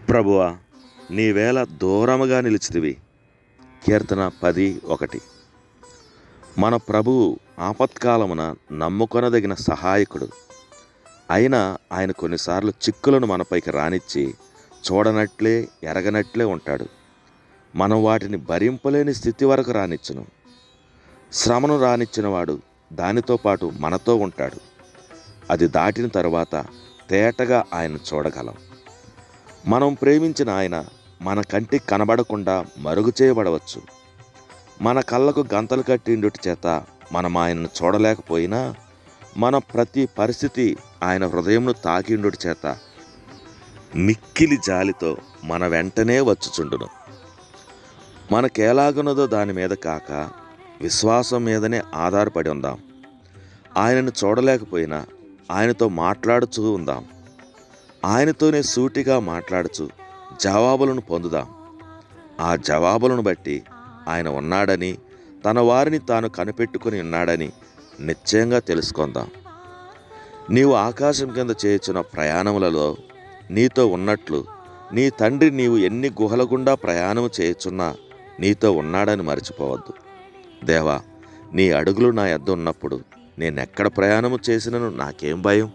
ప్రభువా, నీవేళ దూరముగా నిలిచితివి. కీర్తన 10:1. మన ప్రభువు ఆపత్కాలమున నమ్ముకొనదగిన సహాయకుడు. అయినా ఆయన కొన్నిసార్లు చిక్కులను మనపైకి రానిచ్చి చూడనట్లే ఎరగనట్లే ఉంటాడు. మనం వాటిని భరింపలేని స్థితి వరకు రానిచ్చును. శ్రమను రానిచ్చినవాడు దానితో పాటు మనతో ఉంటాడు. అది దాటిన తరువాత తేటగా ఆయన చూడగలం. మనం ప్రేమించిన ఆయన మన కంటికి కనబడకుండా మరుగు చేయబడవచ్చు. మన కళ్ళకు గంతలు కట్టిండుటి చేత మనం ఆయనను చూడలేకపోయినా, మన ప్రతి పరిస్థితి ఆయన హృదయంను తాకిండుటి చేత మిక్కిలి జాలితో మన వెంటనే వచ్చుచుండును. మనకెలాగున్నదో దాని మీద కాక విశ్వాసం మీదనే ఆధారపడి ఉందాం. ఆయనను చూడలేకపోయినా ఆయనతో మాట్లాడుచూ ఉందాం. ఆయనతోనే సూటిగా మాట్లాడుచు జవాబులను పొందుదాం. ఆ జవాబులను బట్టి ఆయన ఉన్నాడని, తన వారిని తాను కనిపెట్టుకుని ఉన్నాడని నిశ్చయంగా తెలుసుకుందాం. నీవు ఆకాశం కింద చేయుచున్న ప్రయాణములలో నీతో ఉన్నట్లు నీ తండ్రి నీవు ఎన్ని గుహల గుండా ప్రయాణము చేయుచున్నా నీతో ఉన్నాడని మర్చిపోవద్దు. దేవా, నీ అడుగులు నా యొద్ద ఉన్నప్పుడు నేనెక్కడ ప్రయాణము చేసినను నాకేం భయం?